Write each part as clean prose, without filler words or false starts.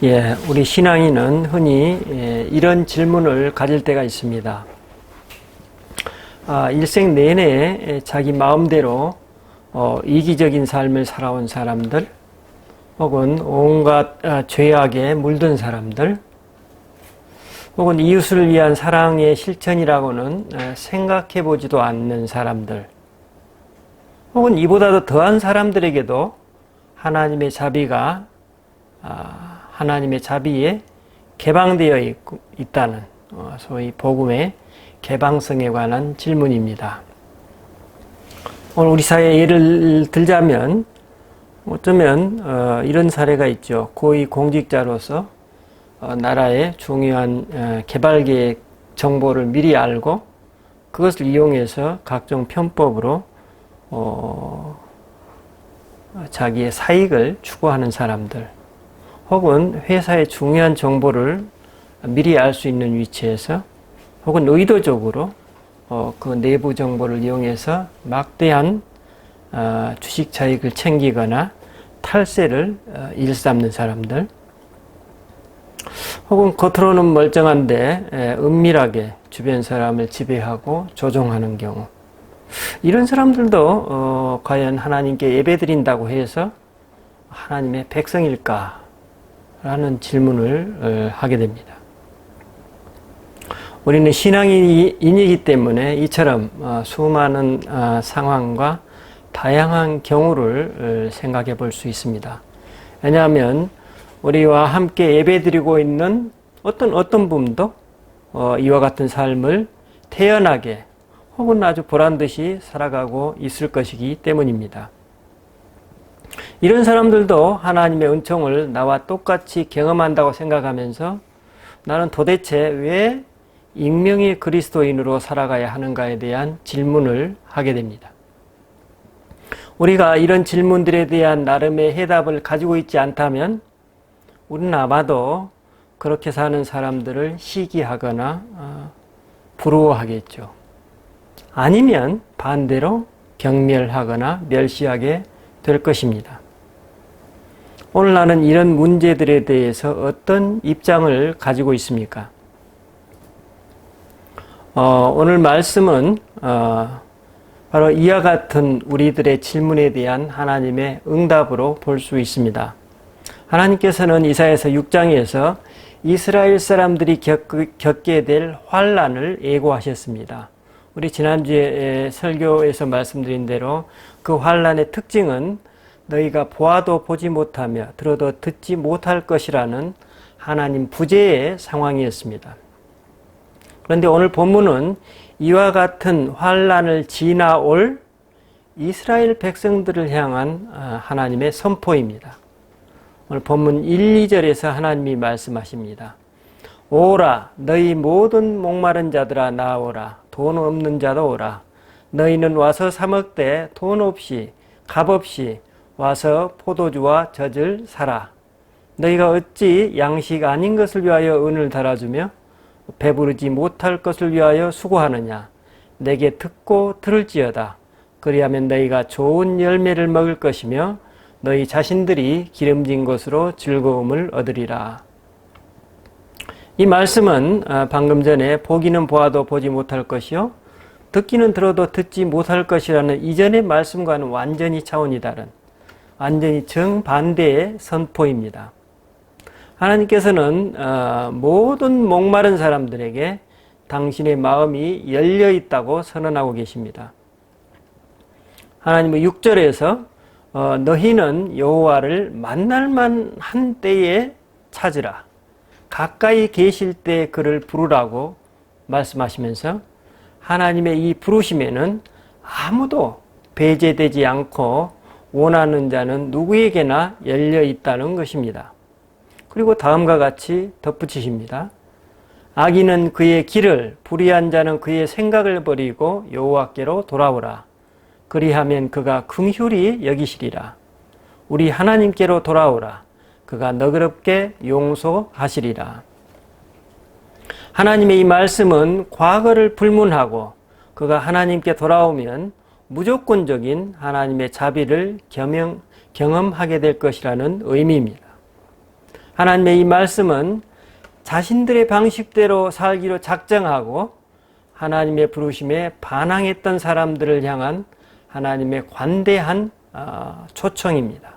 우리 신앙인은 흔히 이런 질문을 가질 때가 있습니다. 일생 내내 자기 마음대로 이기적인 삶을 살아온 사람들, 혹은 온갖 죄악에 물든 사람들, 혹은 이웃을 위한 사랑의 실천이라고는 생각해 보지도 않는 사람들, 혹은 이보다도 더한 사람들에게도 하나님의 자비가 하나님의 자비에 개방되어 있다는 소위 복음의 개방성에 관한 질문입니다. 오늘 우리 사회에 예를 들자면 어쩌면 이런 사례가 있죠. 고위 공직자로서 나라의 중요한 개발계획 정보를 미리 알고 그것을 이용해서 각종 편법으로 자기의 사익을 추구하는 사람들, 혹은 회사의 중요한 정보를 미리 알 수 있는 위치에서 혹은 의도적으로 그 내부 정보를 이용해서 막대한 주식 차익을 챙기거나 탈세를 일삼는 사람들, 혹은 겉으로는 멀쩡한데 은밀하게 주변 사람을 지배하고 조종하는 경우, 이런 사람들도 과연 하나님께 예배드린다고 해서 하나님의 백성일까? 라는 질문을 하게 됩니다. 우리는 신앙인이기 때문에 이처럼 수많은 상황과 다양한 경우를 생각해 볼 수 있습니다. 왜냐하면 우리와 함께 예배드리고 있는 어떤 분도 이와 같은 삶을 태연하게 혹은 아주 보란듯이 살아가고 있을 것이기 때문입니다. 이런 사람들도 하나님의 은총을 나와 똑같이 경험한다고 생각하면서 나는 도대체 왜 익명의 그리스도인으로 살아가야 하는가에 대한 질문을 하게 됩니다. 우리가 이런 질문들에 대한 나름의 해답을 가지고 있지 않다면 우리는 아마도 그렇게 사는 사람들을 시기하거나 부러워하겠죠. 아니면 반대로 경멸하거나 멸시하게 될 것입니다. 오늘 나는 이런 문제들에 대해서 어떤 입장을 가지고 있습니까? 오늘 말씀은 바로 이와 같은 우리들의 질문에 대한 하나님의 응답으로 볼 수 있습니다. 하나님께서는 이사야서 6장에서 이스라엘 사람들이 겪게 될 환난을 예고하셨습니다. 우리 지난주에 설교에서 말씀드린 대로 그 환난의 특징은 너희가 보아도 보지 못하며 들어도 듣지 못할 것이라는 하나님 부재의 상황이었습니다. 그런데 오늘 본문은 이와 같은 환난을 지나올 이스라엘 백성들을 향한 하나님의 선포입니다. 오늘 본문 1, 2절에서 하나님이 말씀하십니다. 오라 너희 모든 목마른 자들아 나오라 돈 없는 자도 오라 너희는 와서 사 먹되 돈 없이 값 없이 와서 포도주와 젖을 사라. 너희가 어찌 양식 아닌 것을 위하여 은을 달아주며 배부르지 못할 것을 위하여 수고하느냐. 내게 듣고 들을지어다. 그리하면 너희가 좋은 열매를 먹을 것이며 너희 자신들이 기름진 것으로 즐거움을 얻으리라. 이 말씀은 방금 전에 보기는 보아도 보지 못할 것이요 듣기는 들어도 듣지 못할 것이라는 이전의 말씀과는 완전히 차원이 다른 완전히 정반대의 선포입니다. 하나님께서는 모든 목마른 사람들에게 당신의 마음이 열려 있다고 선언하고 계십니다. 하나님은 6절에서 너희는 여호와를 만날 만한 때에 찾으라. 가까이 계실 때 그를 부르라고 말씀하시면서 하나님의 이 부르심에는 아무도 배제되지 않고 원하는 자는 누구에게나 열려 있다는 것입니다. 그리고 다음과 같이 덧붙이십니다. 악인은 그의 길을, 불의한 자는 그의 생각을 버리고 여호와께로 돌아오라. 그리하면 그가 긍휼히 여기시리라. 우리 하나님께로 돌아오라. 그가 너그럽게 용서하시리라. 하나님의 이 말씀은 과거를 불문하고 그가 하나님께 돌아오면 무조건적인 하나님의 자비를 경험하게 될 것이라는 의미입니다. 하나님의 이 말씀은 자신들의 방식대로 살기로 작정하고 하나님의 부르심에 반항했던 사람들을 향한 하나님의 관대한 초청입니다.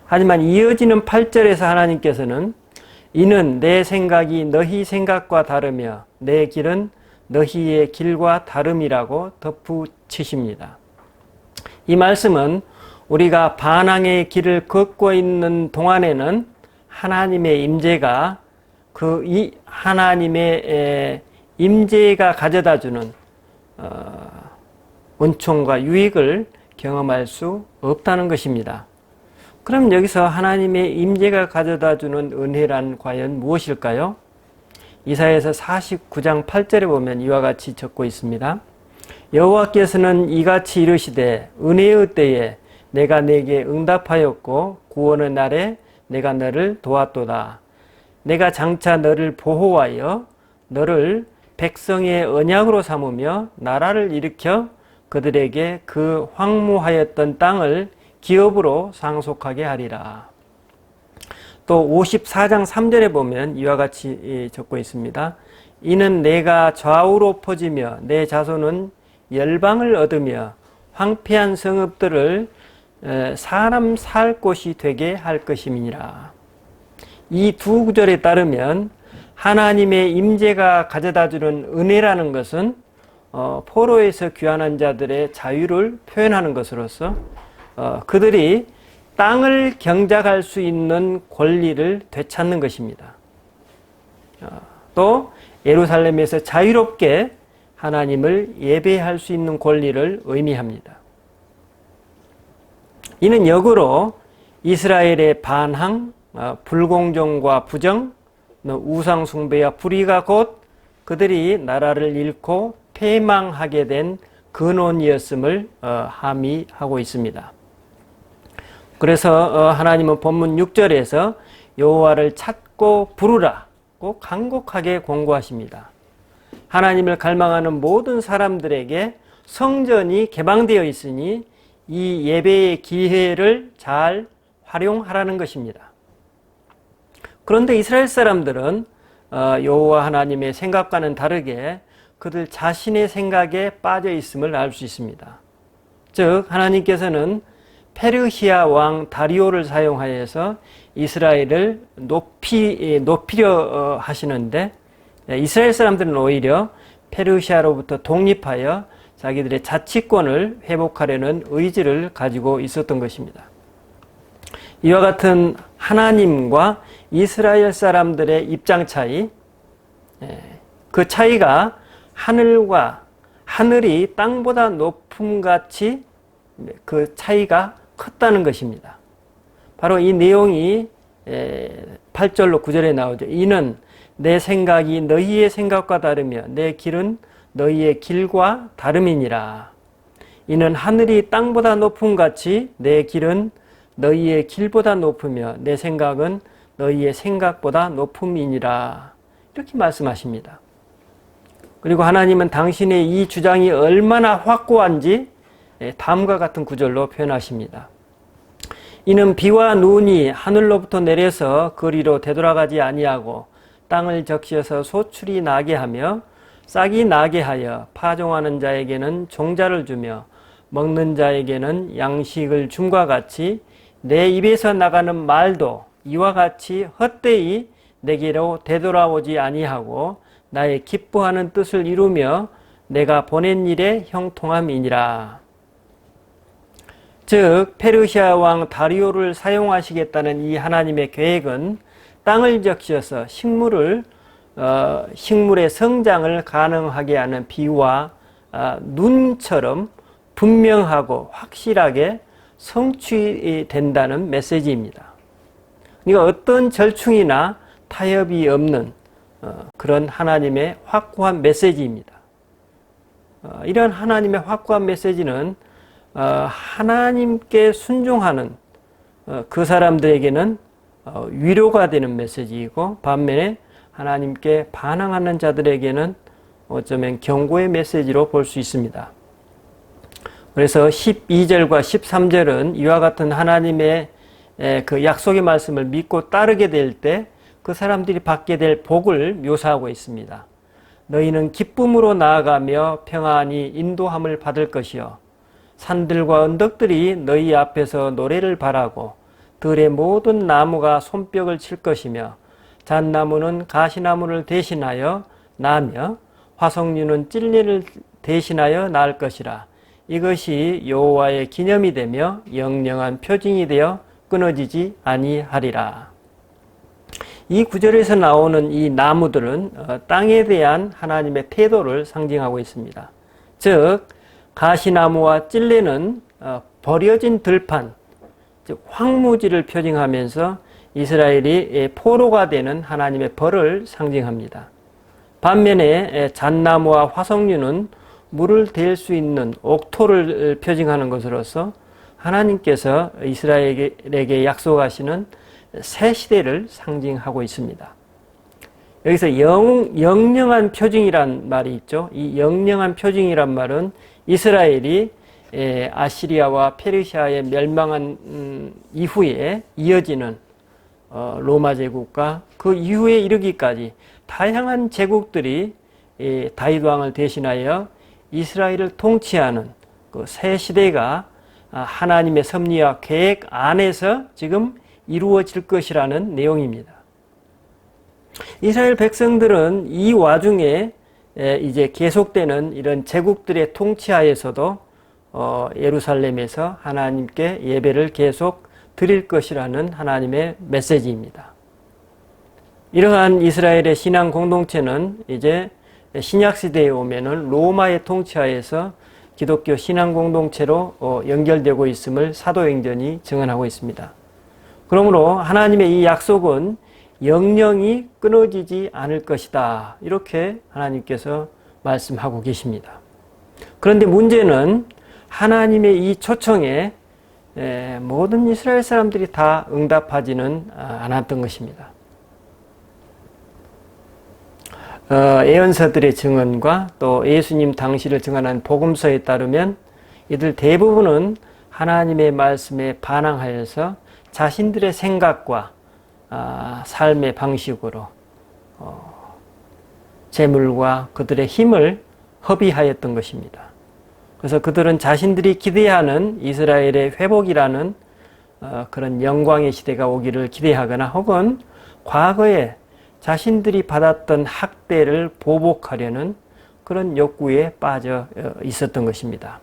하지만 이어지는 8절에서 하나님께서는 이는 내 생각이 너희 생각과 다르며 내 길은 너희의 길과 다름이라고 덧붙이십니다. 이 말씀은 우리가 반항의 길을 걷고 있는 동안에는 하나님의 임재가 이 하나님의 임재가 가져다주는 은총과 유익을 경험할 수 없다는 것입니다. 그럼 여기서 하나님의 임재가 가져다주는 은혜란 과연 무엇일까요? 이사야서 49장 8절에 보면 이와 같이 적고 있습니다. 여호와께서는 이같이 이르시되 은혜의 때에 내가 네게 응답하였고 구원의 날에 내가 너를 도왔도다. 내가 장차 너를 보호하여 너를 백성의 언약으로 삼으며 나라를 일으켜 그들에게 그 황무하였던 땅을 기업으로 상속하게 하리라. 또 54장 3절에 보면 이와 같이 적고 있습니다. 이는 내가 좌우로 퍼지며 내 자손은 열방을 얻으며 황폐한 성읍들을 사람 살 곳이 되게 할 것임이니라. 이 두 구절에 따르면 하나님의 임재가 가져다주는 은혜라는 것은 포로에서 귀환한 자들의 자유를 표현하는 것으로서 그들이 땅을 경작할 수 있는 권리를 되찾는 것입니다. 또 예루살렘에서 자유롭게 하나님을 예배할 수 있는 권리를 의미합니다. 이는 역으로 이스라엘의 반항, 불공정과 부정, 우상 숭배와 불의가 곧 그들이 나라를 잃고 패망하게 된 근원이었음을 함의하고 있습니다. 그래서 하나님은 본문 6절에서 여호와를 찾고 부르라 고 간곡하게 권고하십니다. 하나님을 갈망하는 모든 사람들에게 성전이 개방되어 있으니 이 예배의 기회를 잘 활용하라는 것입니다. 그런데 이스라엘 사람들은 여호와 하나님의 생각과는 다르게 그들 자신의 생각에 빠져 있음을 알 수 있습니다. 즉 하나님께서는 페르시아 왕 다리오를 사용하여서 이스라엘을 높이려 하시는데 이스라엘 사람들은 오히려 페르시아로부터 독립하여 자기들의 자치권을 회복하려는 의지를 가지고 있었던 것입니다. 이와 같은 하나님과 이스라엘 사람들의 입장 차이, 그 차이가 하늘이 땅보다 높음같이 그 차이가 컸다는 것입니다. 바로 이 내용이 8절로 9절에 나오죠. 이는 내 생각이 너희의 생각과 다르며 내 길은 너희의 길과 다름이니라. 이는 하늘이 땅보다 높음같이 내 길은 너희의 길보다 높으며 내 생각은 너희의 생각보다 높음이니라. 이렇게 말씀하십니다. 그리고 하나님은 당신의 이 주장이 얼마나 확고한지 다음과 같은 구절로 표현하십니다. 이는 비와 눈이 하늘로부터 내려서 그리로 되돌아가지 아니하고 땅을 적셔서 소출이 나게 하며 싹이 나게 하여 파종하는 자에게는 종자를 주며 먹는 자에게는 양식을 줌과 같이 내 입에서 나가는 말도 이와 같이 헛되이 내게로 되돌아오지 아니하고 나의 기뻐하는 뜻을 이루며 내가 보낸 일에 형통함이니라. 즉 페르시아 왕 다리오를 사용하시겠다는 이 하나님의 계획은 땅을 적셔서 식물의 성장을 가능하게 하는 비와 눈처럼 분명하고 확실하게 성취된다는 메시지입니다. 그러니까 어떤 절충이나 타협이 없는 그런 하나님의 확고한 메시지입니다. 이런 하나님의 확고한 메시지는 하나님께 순종하는 그 사람들에게는 위로가 되는 메시지이고 반면에 하나님께 반항하는 자들에게는 어쩌면 경고의 메시지로 볼 수 있습니다. 그래서 12절과 13절은 이와 같은 하나님의 그 약속의 말씀을 믿고 따르게 될 때 그 사람들이 받게 될 복을 묘사하고 있습니다. 너희는 기쁨으로 나아가며 평안히 인도함을 받을 것이요 산들과 언덕들이 너희 앞에서 노래를 바라고 들의 모든 나무가 손뼉을 칠 것이며 잣나무는 가시나무를 대신하여 나며 화석류는 찔레를 대신하여 날 것이라. 이것이 여호와의 기념이 되며 영영한 표징이 되어 끊어지지 아니하리라. 이 구절에서 나오는 이 나무들은 땅에 대한 하나님의 태도를 상징하고 있습니다. 즉 가시나무와 찔레는 버려진 들판, 즉 황무지를 표징하면서 이스라엘이 포로가 되는 하나님의 벌을 상징합니다. 반면에 잣나무와 화석류는 물을 댈 수 있는 옥토를 표징하는 것으로서 하나님께서 이스라엘에게 약속하시는 새 시대를 상징하고 있습니다. 여기서 영영한 표징이란 말이 있죠. 이 영영한 표징이란 말은 이스라엘이 아시리아와 페르시아의 멸망한 이후에 이어지는 로마 제국과 그 이후에 이르기까지 다양한 제국들이 다윗 왕을 대신하여 이스라엘을 통치하는 그 새 시대가 하나님의 섭리와 계획 안에서 지금 이루어질 것이라는 내용입니다. 이스라엘 백성들은 이 와중에 이제 계속되는 이런 제국들의 통치하에서도 예루살렘에서 하나님께 예배를 계속 드릴 것이라는 하나님의 메시지입니다. 이러한 이스라엘의 신앙 공동체는 이제 신약 시대에 오면은 로마의 통치하에서 기독교 신앙 공동체로 연결되고 있음을 사도행전이 증언하고 있습니다. 그러므로 하나님의 이 약속은 영영이 끊어지지 않을 것이다. 이렇게 하나님께서 말씀하고 계십니다. 그런데 문제는 하나님의 이 초청에 모든 이스라엘 사람들이 다 응답하지는 않았던 것입니다. 예언서들의 증언과 또 예수님 당시를 증언한 복음서에 따르면 이들 대부분은 하나님의 말씀에 반항하여서 자신들의 생각과 삶의 방식으로 재물과 그들의 힘을 허비하였던 것입니다. 그래서 그들은 자신들이 기대하는 이스라엘의 회복이라는 그런 영광의 시대가 오기를 기대하거나 혹은 과거에 자신들이 받았던 학대를 보복하려는 그런 욕구에 빠져 있었던 것입니다.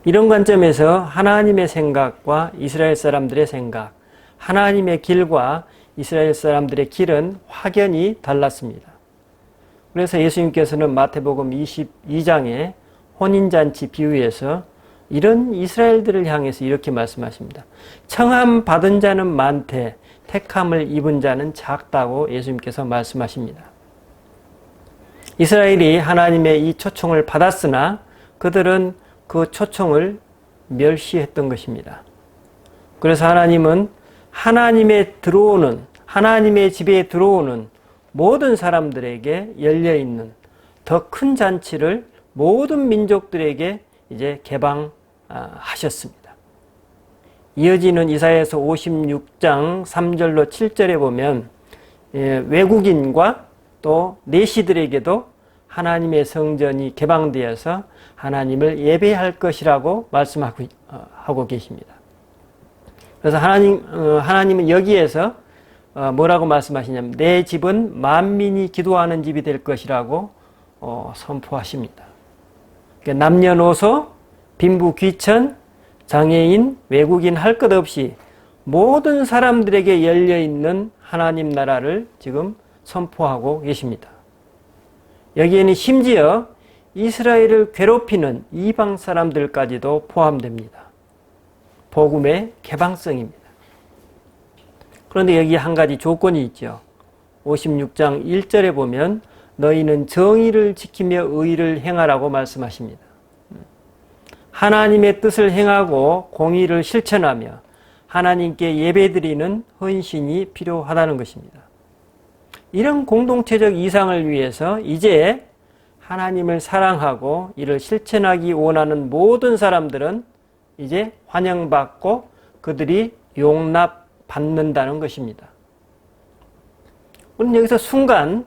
이런 관점에서 하나님의 생각과 이스라엘 사람들의 생각, 하나님의 길과 이스라엘 사람들의 길은 확연히 달랐습니다. 그래서 예수님께서는 마태복음 22장에 혼인잔치 비유에서 이런 이스라엘들을 향해서 이렇게 말씀하십니다. 청함 받은 자는 많되 택함을 입은 자는 작다고 예수님께서 말씀하십니다. 이스라엘이 하나님의 이 초청을 받았으나 그들은 그 초청을 멸시했던 것입니다. 그래서 하나님은 하나님의 집에 들어오는 모든 사람들에게 열려있는 더 큰 잔치를 모든 민족들에게 이제 개방하셨습니다. 이어지는 이사야서 56장 3절로 7절에 보면 외국인과 또 내시들에게도 하나님의 성전이 개방되어서 하나님을 예배할 것이라고 말씀하고 계십니다. 그래서 하나님은 여기에서 뭐라고 말씀하시냐면 내 집은 만민이 기도하는 집이 될 것이라고 선포하십니다. 그러니까 남녀노소, 빈부 귀천, 장애인, 외국인 할 것 없이 모든 사람들에게 열려있는 하나님 나라를 지금 선포하고 계십니다. 여기에는 심지어 이스라엘을 괴롭히는 이방 사람들까지도 포함됩니다. 복음의 개방성입니다. 그런데 여기 한 가지 조건이 있죠. 56장 1절에 보면 너희는 정의를 지키며 의를 행하라고 말씀하십니다. 하나님의 뜻을 행하고 공의를 실천하며 하나님께 예배드리는 헌신이 필요하다는 것입니다. 이런 공동체적 이상을 위해서 이제 하나님을 사랑하고 이를 실천하기 원하는 모든 사람들은 이제 환영받고 그들이 용납받는다는 것입니다. 우리는 여기서 순간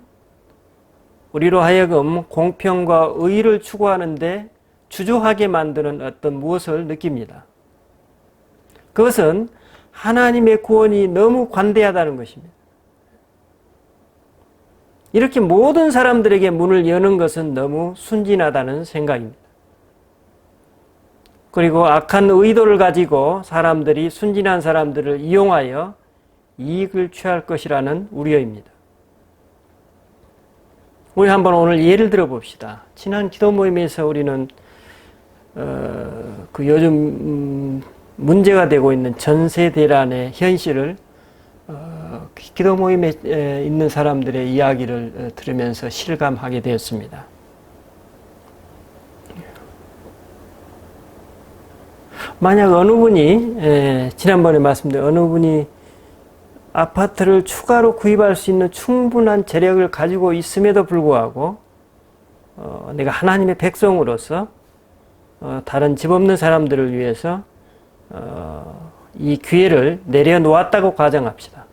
우리로 하여금 공평과 의의를 추구하는데 주저하게 만드는 어떤 무엇을 느낍니다. 그것은 하나님의 구원이 너무 관대하다는 것입니다. 이렇게 모든 사람들에게 문을 여는 것은 너무 순진하다는 생각입니다. 그리고 악한 의도를 가지고 사람들이 순진한 사람들을 이용하여 이익을 취할 것이라는 우려입니다. 우리 한번 오늘 예를 들어 봅시다. 지난 기도 모임에서 우리는 그 요즘 문제가 되고 있는 전세 대란의 현실을 기도 모임에 있는 사람들의 이야기를 들으면서 실감하게 되었습니다. 만약 어느 분이 지난번에 말씀드린 어느 분이 아파트를 추가로 구입할 수 있는 충분한 재력을 가지고 있음에도 불구하고 내가 하나님의 백성으로서 다른 집 없는 사람들을 위해서 이 기회를 내려놓았다고 가정합시다.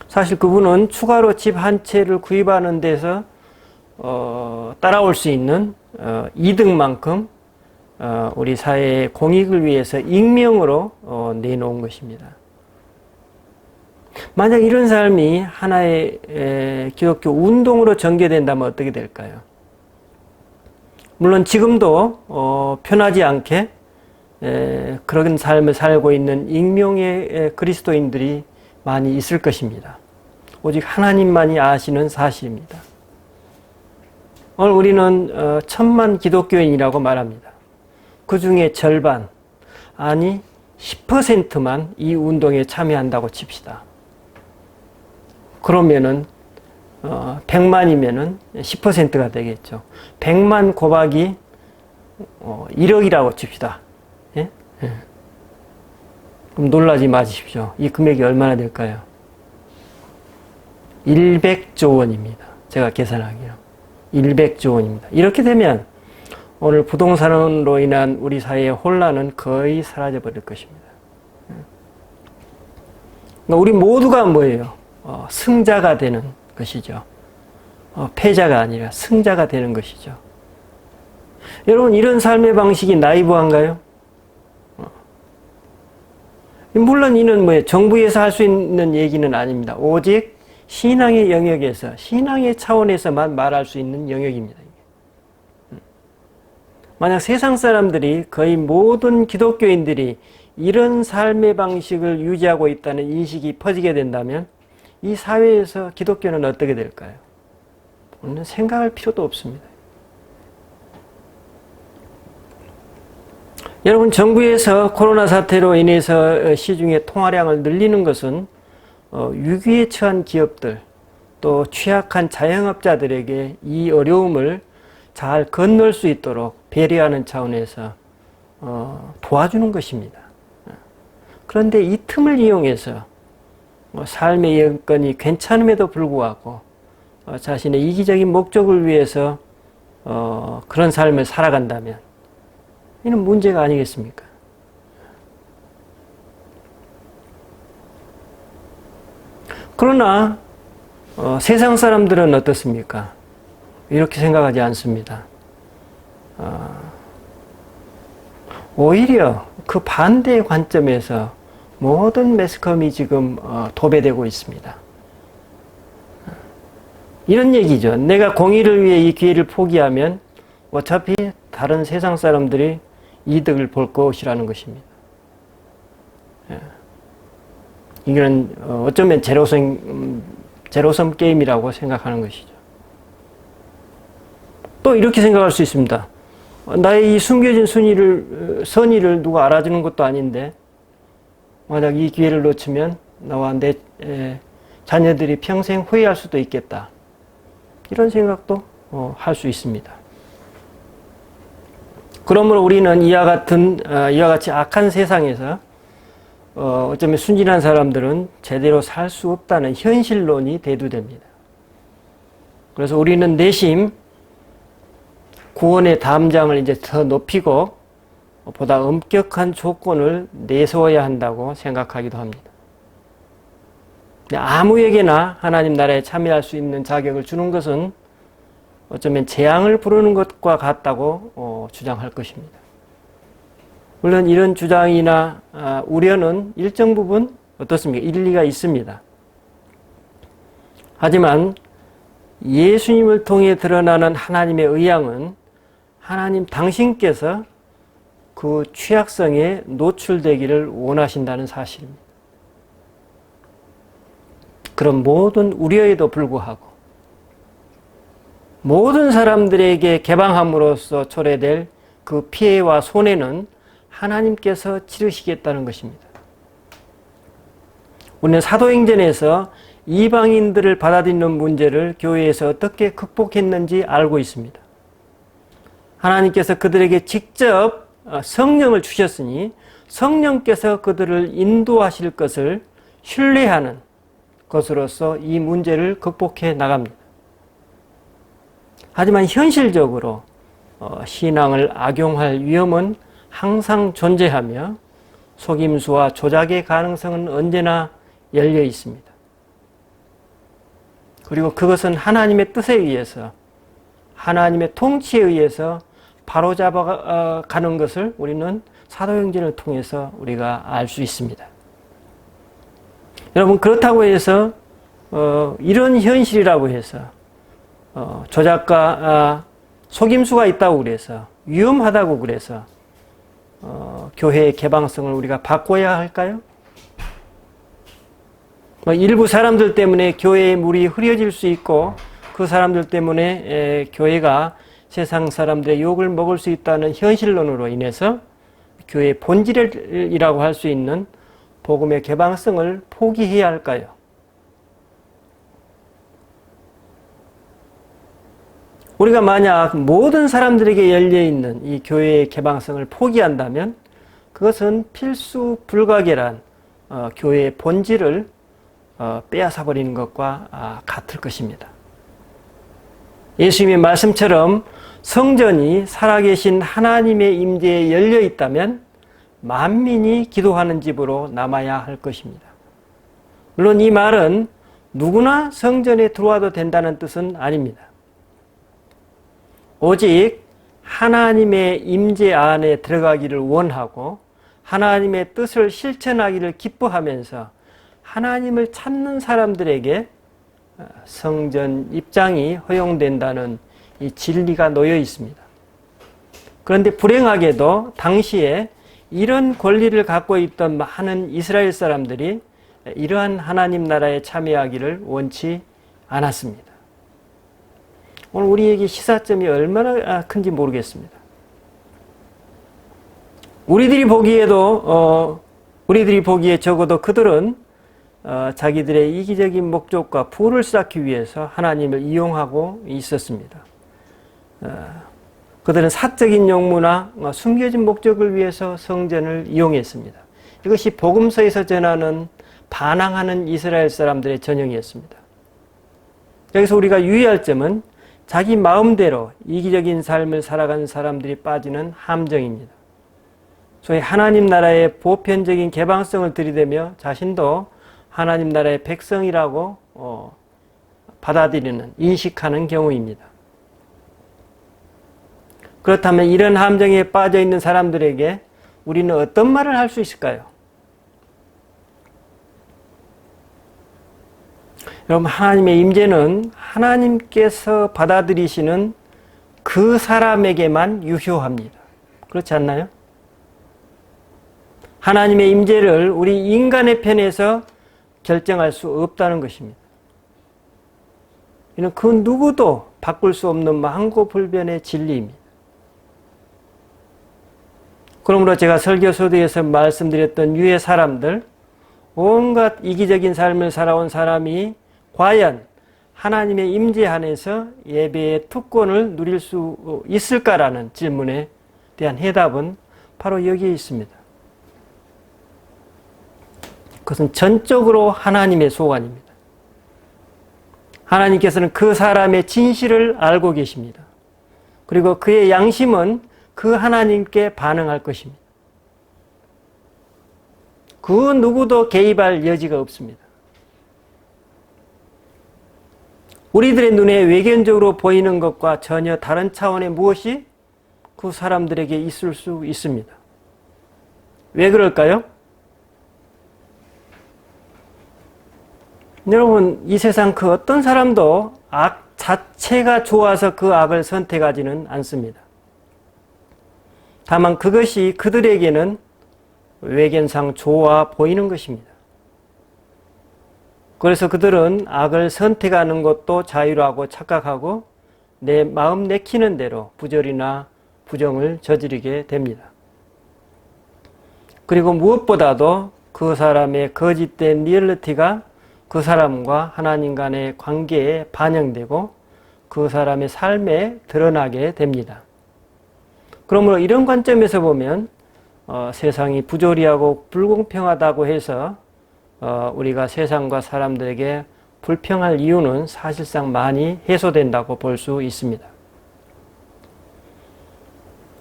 사실 그분은 추가로 집 한 채를 구입하는 데서 따라올 수 있는 이득만큼 우리 사회의 공익을 위해서 익명으로 내놓은 것입니다. 만약 이런 삶이 하나의 기독교 운동으로 전개된다면 어떻게 될까요? 물론 지금도 편하지 않게 그런 삶을 살고 있는 익명의 그리스도인들이 많이 있을 것입니다. 오직 하나님만이 아시는 사실입니다. 오늘 우리는 1000만 기독교인이라고 말합니다. 그 중에 절반, 아니 10%만 이 운동에 참여한다고 칩시다. 그러면은 100만이면은 10%가 되겠죠. 100만 곱하기 1억이라고 칩시다. 예? 예. 그럼 놀라지 마십시오. 이 금액이 얼마나 될까요? 100조 원입니다. 제가 계산하기로. 100조 원입니다. 이렇게 되면 오늘 부동산으로 인한 우리 사회의 혼란은 거의 사라져 버릴 것입니다. 우리 모두가 뭐예요? 승자가 되는 것이죠. 패자가 아니라 승자가 되는 것이죠. 여러분, 이런 삶의 방식이 나이브한가요? 물론 이는 뭐예요? 정부에서 할 수 있는 얘기는 아닙니다. 오직 신앙의 영역에서, 신앙의 차원에서만 말할 수 있는 영역입니다. 만약 세상 사람들이, 거의 모든 기독교인들이 이런 삶의 방식을 유지하고 있다는 인식이 퍼지게 된다면 이 사회에서 기독교는 어떻게 될까요? 오늘 생각할 필요도 없습니다. 여러분, 정부에서 코로나 사태로 인해서 시중의 통화량을 늘리는 것은 위기에 처한 기업들, 또 취약한 자영업자들에게 이 어려움을 잘 건널 수 있도록 배려하는 차원에서 도와주는 것입니다. 그런데 이 틈을 이용해서 삶의 여건이 괜찮음에도 불구하고 자신의 이기적인 목적을 위해서 그런 삶을 살아간다면 이는 문제가 아니겠습니까? 그러나 세상 사람들은 어떻습니까? 이렇게 생각하지 않습니다. 오히려 그 반대의 관점에서 모든 매스컴이 지금 도배되고 있습니다. 이런 얘기죠. 내가 공의를 위해 이 기회를 포기하면 어차피 다른 세상 사람들이 이득을 볼 것이라는 것입니다. 이건 어쩌면 제로섬 게임이라고 생각하는 것이죠. 또 이렇게 생각할 수 있습니다. 나의 이 숨겨진 선의를 누가 알아주는 것도 아닌데 만약 이 기회를 놓치면 나와 내 자녀들이 평생 후회할 수도 있겠다. 이런 생각도 할 수 있습니다. 그러므로 우리는 이와 같이 악한 세상에서 어쩌면 순진한 사람들은 제대로 살 수 없다는 현실론이 대두됩니다. 그래서 우리는 내심 구원의 담장을 이제 더 높이고 보다 엄격한 조건을 내세워야 한다고 생각하기도 합니다. 아무에게나 하나님 나라에 참여할 수 있는 자격을 주는 것은 어쩌면 재앙을 부르는 것과 같다고 주장할 것입니다. 물론 이런 주장이나 우려는 일정 부분 어떻습니까? 일리가 있습니다. 하지만 예수님을 통해 드러나는 하나님의 의향은 하나님 당신께서 그 취약성에 노출되기를 원하신다는 사실입니다. 그런 모든 우려에도 불구하고 모든 사람들에게 개방함으로써 초래될 그 피해와 손해는 하나님께서 치르시겠다는 것입니다. 우리는 사도행전에서 이방인들을 받아들이는 문제를 교회에서 어떻게 극복했는지 알고 있습니다. 하나님께서 그들에게 직접 성령을 주셨으니 성령께서 그들을 인도하실 것을 신뢰하는 것으로서 이 문제를 극복해 나갑니다. 하지만 현실적으로 신앙을 악용할 위험은 항상 존재하며 속임수와 조작의 가능성은 언제나 열려 있습니다. 그리고 그것은 하나님의 뜻에 의해서 하나님의 통치에 의해서 바로잡아가는 것을 우리는 사도행전을 통해서 우리가 알 수 있습니다. 여러분, 그렇다고 해서 이런 현실이라고 해서 조작과 속임수가 있다고 그래서 위험하다고 그래서 교회의 개방성을 우리가 바꿔야 할까요? 일부 사람들 때문에 교회의 물이 흐려질 수 있고 그 사람들 때문에 교회가 세상 사람들의 욕을 먹을 수 있다는 현실론으로 인해서 교회의 본질이라고 할 수 있는 복음의 개방성을 포기해야 할까요? 우리가 만약 모든 사람들에게 열려있는 이 교회의 개방성을 포기한다면 그것은 필수 불가결한 교회의 본질을 빼앗아버리는 것과 같을 것입니다. 예수님의 말씀처럼 성전이 살아계신 하나님의 임재에 열려있다면 만민이 기도하는 집으로 남아야 할 것입니다. 물론 이 말은 누구나 성전에 들어와도 된다는 뜻은 아닙니다. 오직 하나님의 임재 안에 들어가기를 원하고 하나님의 뜻을 실천하기를 기뻐하면서 하나님을 찾는 사람들에게 성전 입장이 허용된다는 이 진리가 놓여 있습니다. 그런데 불행하게도 당시에 이런 권리를 갖고 있던 많은 이스라엘 사람들이 이러한 하나님 나라에 참여하기를 원치 않았습니다. 오늘 우리에게 시사점이 얼마나 큰지 모르겠습니다. 우리들이 보기에 적어도 그들은 자기들의 이기적인 목적과 부를 쌓기 위해서 하나님을 이용하고 있었습니다. 그들은 사적인 용무나 숨겨진 목적을 위해서 성전을 이용했습니다. 이것이 복음서에서 전하는 반항하는 이스라엘 사람들의 전형이었습니다. 여기서 우리가 유의할 점은 자기 마음대로 이기적인 삶을 살아가는 사람들이 빠지는 함정입니다. 소위 하나님 나라의 보편적인 개방성을 들이대며 자신도 하나님 나라의 백성이라고 받아들이는, 인식하는 경우입니다. 그렇다면 이런 함정에 빠져 있는 사람들에게 우리는 어떤 말을 할 수 있을까요? 여러분, 하나님의 임재는 하나님께서 받아들이시는 그 사람에게만 유효합니다. 그렇지 않나요? 하나님의 임재를 우리 인간의 편에서 결정할 수 없다는 것입니다. 이는 그 누구도 바꿀 수 없는 만고불변의 진리입니다. 그러므로 제가 설교서두에서 말씀드렸던 유의 사람들, 온갖 이기적인 삶을 살아온 사람이 과연 하나님의 임재 안에서 예배의 특권을 누릴 수 있을까라는 질문에 대한 해답은 바로 여기에 있습니다. 그것은 전적으로 하나님의 소관입니다. 하나님께서는 그 사람의 진실을 알고 계십니다. 그리고 그의 양심은 그 하나님께 반응할 것입니다. 그 누구도 개입할 여지가 없습니다. 우리들의 눈에 외견적으로 보이는 것과 전혀 다른 차원의 무엇이 그 사람들에게 있을 수 있습니다. 왜 그럴까요? 여러분, 이 세상 그 어떤 사람도 악 자체가 좋아서 그 악을 선택하지는 않습니다. 다만 그것이 그들에게는 외견상 좋아 보이는 것입니다. 그래서 그들은 악을 선택하는 것도 자유라고 착각하고 내 마음 내키는 대로 부절이나 부정을 저지르게 됩니다. 그리고 무엇보다도 그 사람의 거짓된 리얼리티가 그 사람과 하나님 간의 관계에 반영되고 그 사람의 삶에 드러나게 됩니다. 그러므로 이런 관점에서 보면 세상이 부조리하고 불공평하다고 해서 우리가 세상과 사람들에게 불평할 이유는 사실상 많이 해소된다고 볼 수 있습니다.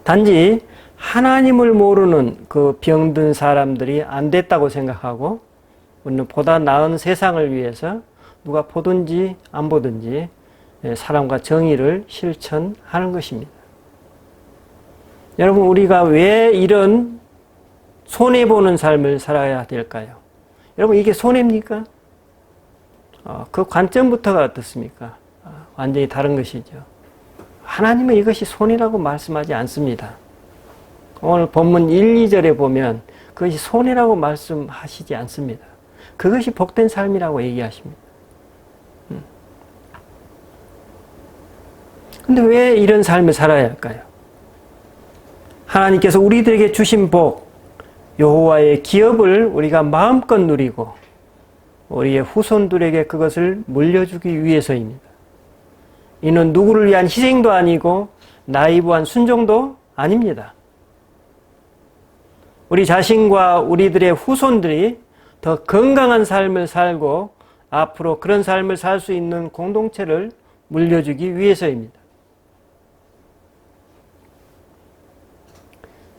단지 하나님을 모르는 그 병든 사람들이 안 됐다고 생각하고 우리는 보다 나은 세상을 위해서 누가 보든지 안 보든지 사랑과 정의를 실천하는 것입니다. 여러분, 우리가 왜 이런 손해보는 삶을 살아야 될까요? 여러분, 이게 손해입니까? 그 관점부터가 어떻습니까? 완전히 다른 것이죠. 하나님은 이것이 손해라고 말씀하지 않습니다. 오늘 본문 1, 2절에 보면 그것이 손해라고 말씀하시지 않습니다. 그것이 복된 삶이라고 얘기하십니다. 근데 왜 이런 삶을 살아야 할까요? 하나님께서 우리들에게 주신 복, 여호와의 기업을 우리가 마음껏 누리고 우리의 후손들에게 그것을 물려주기 위해서입니다. 이는 누구를 위한 희생도 아니고 나이브한 순종도 아닙니다. 우리 자신과 우리들의 후손들이 더 건강한 삶을 살고 앞으로 그런 삶을 살 수 있는 공동체를 물려주기 위해서입니다.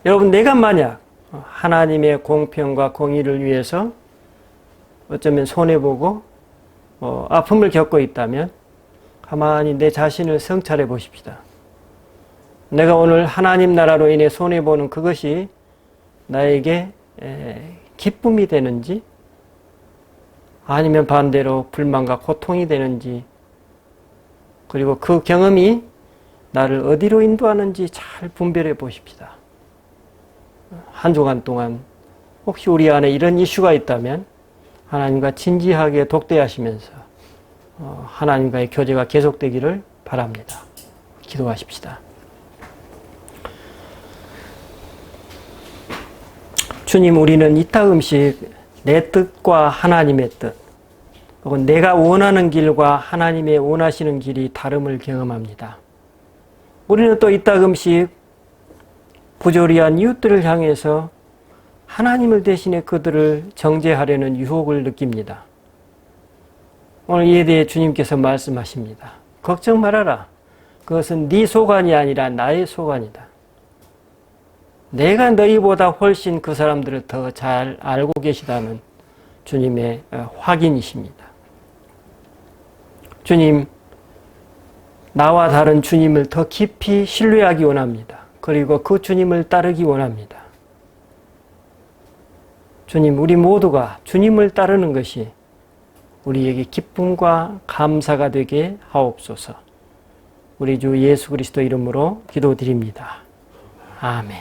여러분, 내가 만약 하나님의 공평과 공의를 위해서 어쩌면 손해보고 아픔을 겪고 있다면 가만히 내 자신을 성찰해 보십시다. 내가 오늘 하나님 나라로 인해 손해보는 그것이 나에게 기쁨이 되는지 아니면 반대로 불만과 고통이 되는지, 그리고 그 경험이 나를 어디로 인도하는지 잘 분별해 보십시다. 한 주간 동안 혹시 우리 안에 이런 이슈가 있다면 하나님과 진지하게 독대하시면서 하나님과의 교제가 계속되기를 바랍니다. 기도하십시다. 주님, 우리는 이따금씩 내 뜻과 하나님의 뜻, 혹은 내가 원하는 길과 하나님의 원하시는 길이 다름을 경험합니다. 우리는 또 이따금씩 부조리한 이웃들을 향해서 하나님을 대신해 그들을 정죄하려는 유혹을 느낍니다. 오늘 이에 대해 주님께서 말씀하십니다. 걱정 말아라. 그것은 네 소관이 아니라 나의 소관이다. 내가 너희보다 훨씬 그 사람들을 더 잘 알고 계시다는 주님의 확인이십니다. 주님, 나와 다른 주님을 더 깊이 신뢰하기 원합니다. 그리고 그 주님을 따르기 원합니다. 주님, 우리 모두가 주님을 따르는 것이 우리에게 기쁨과 감사가 되게 하옵소서. 우리 주 예수 그리스도 이름으로 기도드립니다. 아멘.